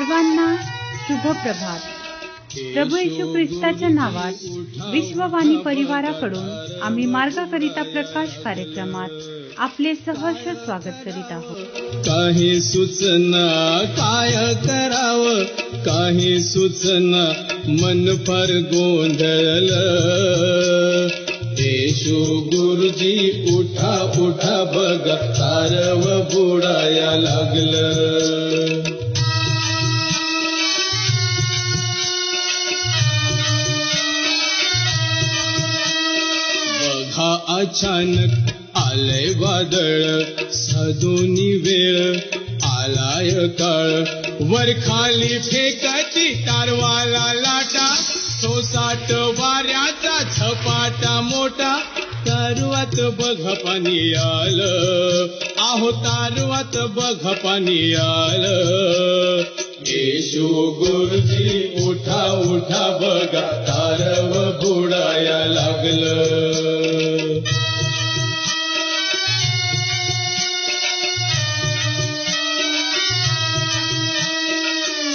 सर्वांना शुभ प्रभात. प्रभू येशू ख्रिस्ताच्या नावात विश्ववाणी परिवाराकडून आम्ही मार्गाकरिता प्रकाश कार्यक्रमात आपले सहर्ष स्वागत करीत आहोत. काही सूचना काय करावं, काही सूचना मन फार गोंधळलं. येशू गुरुजी उठा उठा बघा, सारव बुडाया लागलं. बघा अचानक आलंय वादळ, साधोनी वेळ आलाय काळ. वर खाली फेकाची तारवाला लाटा, सोसाट वाऱ्याचा झपाटा मोठा. तारवात बघ पाणी आलं, आहो तारवात बघ पाणी आलं. येशू गुरुजी उठा उठा बघा, तारव बुडाया लागलं.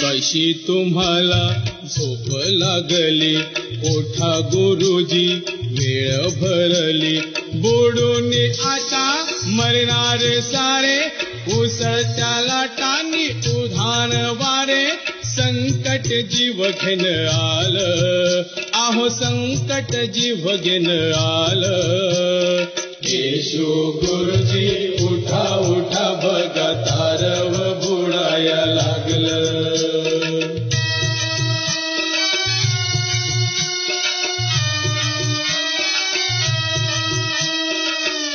कशी तुम्हाला झोप लागली, उठा गुरुजी वेळ भरली. बुडून आता मरणार सारे, उसळत्या लाटांनी उधाण वारे. संकट जीव घेण आलं, आहो संकट जीव घेण आलं. येशू गुरुजी उठा उठा बघा, तारव बुडाया लागलं.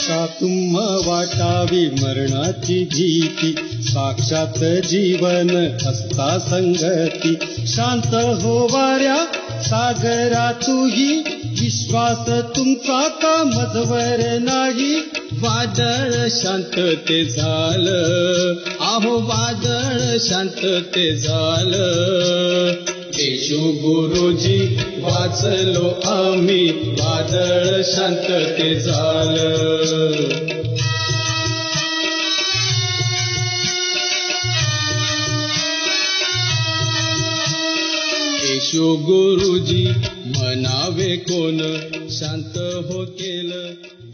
का तुम्हा वाटावी मरणाची भीती, साक्षात जीवन असता संगती. शांत हो वाऱ्या सागरा तुही, विश्वास तुमचा का मजवर नाही. वादळ शांतते झालं, आहो वादळ शांतते झालं. येशू गुरुजी वाचलो आम्ही, वादळ शांतते झालं. येशू गुरुजी म्हणावे कोण, शांत हो केलं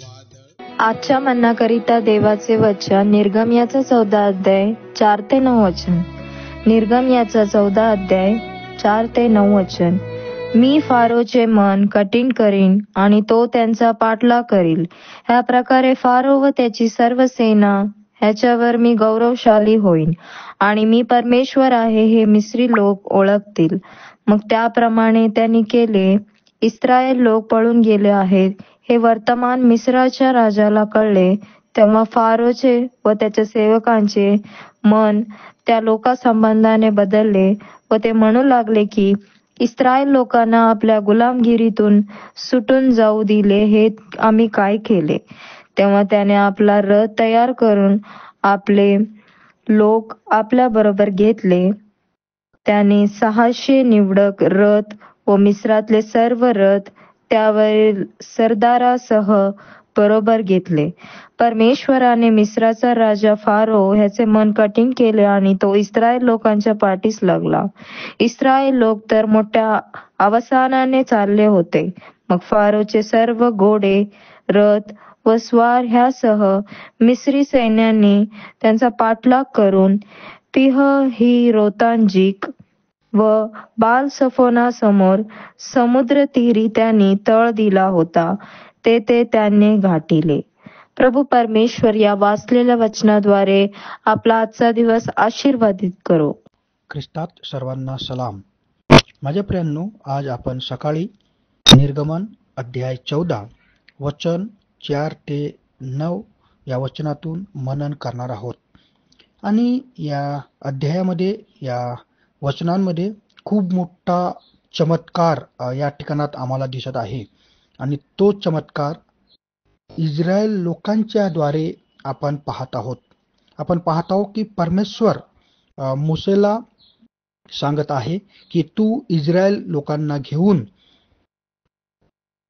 वादळ. आजच्या मन्नाकरिता देवाचे वचन निर्गमयाचा 14 अध्याय 4 ते 9 वचन. निर्गमयाचा 14 अध्याय 4 ते 9 वचन. मी फारोचे मन कठीण करीन आणि तो त्यांचा पाठलाग करील. ह्या प्रकारे फारो व त्याची सर्व सेना ह्याच्यावर मी गौरवशाली होईन आणि मी परमेश्वर आहे हे मिस्री लोक ओळखतील. मग त्याप्रमाणे त्यांनी केले. इस्रायल लोक पळून गेले आहेत हे वर्तमान मिस्राच्या राजाला कळले. तेव्हा फारोचे व त्याच्या सेवकांचे मन त्या लोकांसंबंधाने बदलले व ते म्हणू लागले की इस्रायल लोकांना आपल्या गुलामगिरीतून सुटून जाऊ दिले हे आम्ही काय केले. तेव्हा त्याने आपला रथ तयार करून आपले लोक आपल्या बरोबर घेतले. त्याने 600 निवडक रथ व मिस्रातले सर्व रथ त्यावरील सरदारासह बरोबर घेतले. परमेश्वराने मिस्राचा राजा फारो ह्याचे मन कठीण केले आणि तो इस्रायल लोकांच्या पाठीस लागला. इस्रायल लोक तर मोठ्या अवसानाने चालले होते. मग फारोचे सर्व घोडे, रथ व स्वार ह्यासह मिस्री सैन्यांनी त्यांचा पाठलाग करून पिह ही रोतांजिक व बाल सफोना समोर समुद्र तीरी त्यांनी तळ दिला होता, ते त्यांनी गाठिले. प्रभू परमेश्वर या वाचलेल्या वचनाद्वारे आपला आजचा दिवस आशीर्वादित करो. ख्रिस्तात सर्वांना सलाम. माझ्या प्रियांनो, आज आपण सकाळी निर्गमन अध्याय 14 वचन 4 ते 9 या वचनातून मनन करणार आहोत. आणि या अध्यायामध्ये, या वचनांमध्ये खूप मोठा चमत्कार या ठिकाणात आम्हाला दिसत आहे. आणि तो चमत्कार इस्रायल लोकांच्या द्वारे आपण पाहत आहोत. आपण पाहत आहोत की परमेश्वर मोसेला सांगत आहे की तू इस्रायल लोकांना घेऊन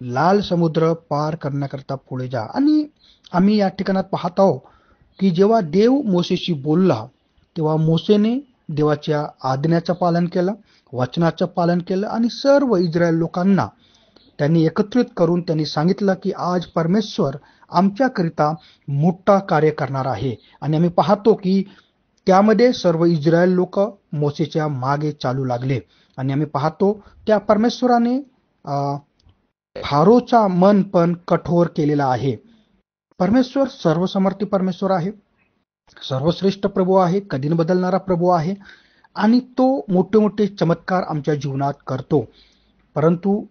लाल समुद्र पार करण्याकरता पुढे जा. आणि आम्ही या ठिकाणात पाहत आहोत की जेव्हा देव मोसेशी बोलला तेव्हा मोसेने देवाच्या आज्ञाचं पालन केलं, वचनाचं पालन केलं आणि सर्व इस्रायल लोकांना त्यांनी एकत्रित करून त्यांनी सांगितलं की आज परमेश्वर आमच्याकरिता मोठा कार्य करणार आहे. आणि आम्ही पाहतो की त्यामध्ये सर्व इस्रायल लोक मोसेच्या मागे चालू लागले. आणि आम्ही पाहतो त्या परमेश्वराने फारोचा मन पण कठोर केलेला आहे. परमेश्वर सर्वसमर्थी परमेश्वर आहे, सर्वश्रेष्ठ प्रभू आहे, कधी न बदलणारा प्रभू आहे आणि तो मोठे मोठे चमत्कार आमच्या जीवनात करतो. परंतु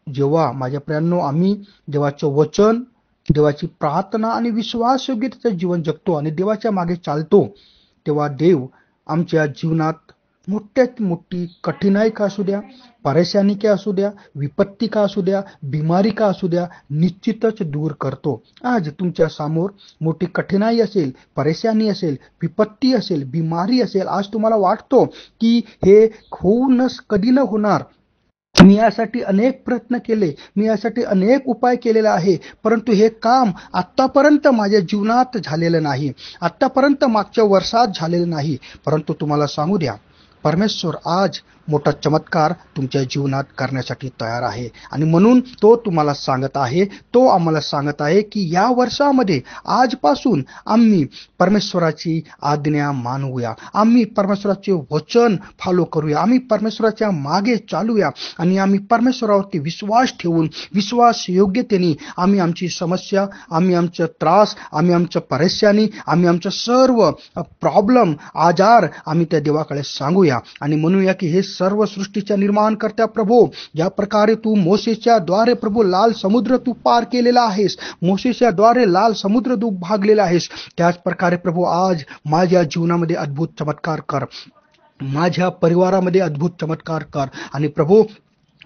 जेव्हा माझ्या प्रियांनो आम्ही देवाचं वचन, देवाची प्रार्थना आणि विश्वासयोग्यतेचं जीवन जगतो आणि देवाच्या मागे चालतो, तेव्हा देव आमच्या जीवनात मोठ्यात मोठी कठीणाई का असू द्या, परेशानी का असू द्या, विपत्ती का असू द्या, बिमारी का असू द्या, निश्चितच दूर करतो. आज तुमच्या समोर मोठी कठीणाई असेल, परेशानी असेल, विपत्ती असेल, बिमारी असेल, आज तुम्हाला वाटतो की हे होऊनच कधी न होणार, मी यासाठी अनेक प्रयत्न केले, मी यासाठी अनेक उपाय केलेला आहे, परंतु हे काम आतापर्यंत माझ्या जीवनात झालेलं नाही, आतापर्यंत मागच्या वर्षात झालेलं नाही. परंतु तुम्हाला सांगू द्या, परमेश्वर आज मोठा चमत्कार तुमच्या जीवनात करण्यासाठी तयार आहे. आणि म्हणून तो तुम्हाला सांगत आहे, तो आम्हाला सांगत आहे की या वर्षामध्ये आजपासून आम्ही परमेश्वराची आज्ञा मानूया, आम्ही परमेश्वराचे वचन फॉलो करूया, आम्ही परमेश्वराच्या मागे चालूया आणि आम्ही परमेश्वरावरती विश्वास ठेवून विश्वास योग्यतेने आम्ही आमची समस्या, आम्ही आमचं त्रास, आम्ही आमचं परेशानी, आम्ही आमचं सर्व प्रॉब्लेम, आजार आम्ही त्या देवाकडे सांगूया आणि म्हणूया की हे सर्व सृष्टीच्या निर्माणकर्त्या प्रभू, ज्या प्रकारे तू मोसेच्या द्वारे प्रभू लाल समुद्र तू पार केलेला आहेस, मोसेच्या द्वारे लाल समुद्र तू भागलेला आहेस, त्याच प्रकारे प्रभू आज माझ्या जीवनामध्ये अद्भुत चमत्कार कर, माझ्या परिवारामध्ये अद्भुत चमत्कार कर. आणि प्रभू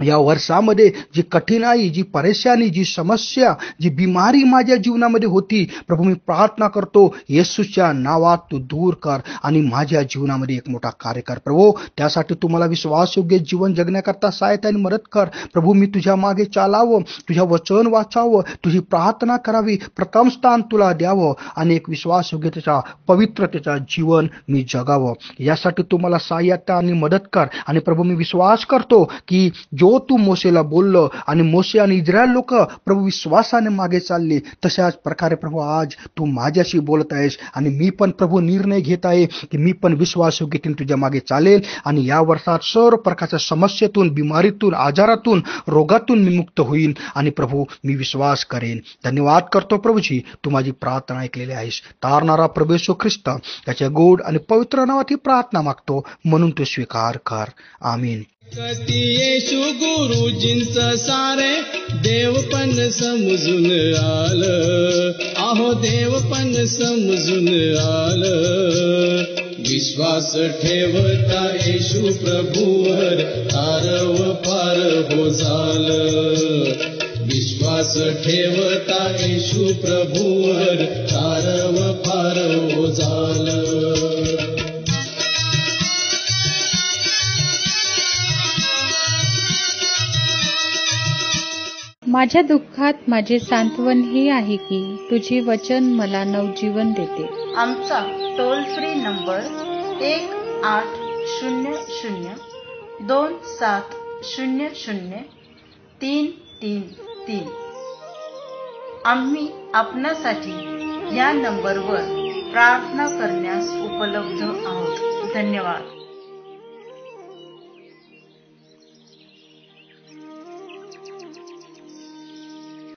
या वर्षामध्ये जी कठीणाई, जी परेशानी, जी समस्या, जी बिमारी माझ्या जीवनामध्ये होती, प्रभू मी प्रार्थना करतो येशूच्या नावात तू दूर कर आणि माझ्या जीवनामध्ये एक मोठा कार्य कर. प्रभू त्यासाठी तुम्हाला विश्वासयोग्य जीवन जगण्याकरता सहायता आणि मदत कर. प्रभू मी तुझ्या मागे चालावं, तुझ्या वचन वाचावं, तुझी प्रार्थना करावी, प्रथम स्थान तुला द्यावं आणि एक विश्वासयोग्यतेचा पवित्रतेचा जीवन मी जगावं. यासाठी तुम्हाला सहायता आणि मदत कर. आणि प्रभू मी विश्वास करतो की जो तू मोसेला बोललो आणि मोसे आणि इस्रायल लोक प्रभू विश्वासाने मागे चालले, तशाच प्रकारे प्रभू आज तू माझ्याशी बोलत आहेस आणि मी पण प्रभू निर्णय घेत आहे की मी पण विश्वासयोग्यतेने तुझ्या मागे चालेल आणि या वर्षात सर्व प्रकारच्या समस्येतून, बिमारीतून, आजारातून, रोगातून मी मुक्त होईन आणि प्रभू मी विश्वास करेन. धन्यवाद करतो प्रभूजी, तू माझी प्रार्थना ऐकलेली आहेस. तारणारा प्रभू येशू ख्रिस्त त्याच्या गोड आणि पवित्र नावात ही प्रार्थना मागतो, म्हणून तू स्वीकार कर. आमीन. कती येशू गुरुजींचं सारे देव पण समजून आलं, आहो देव पण समजून आलं. विश्वास ठेवता येशू प्रभूवर तारव पार हो झालं. विश्वास ठेवता येशू प्रभूवर तारव पार हो झालं. माझ्या दुःखात माझे सांत्वन हे आहे की तुझे वचन मला नवजीवन देते. आमचा टोल फ्री नंबर 1-800-2700-333. आम्ही आपणासाठी या नंबरवर प्रार्थना करण्यास उपलब्ध आहोत. धन्यवाद.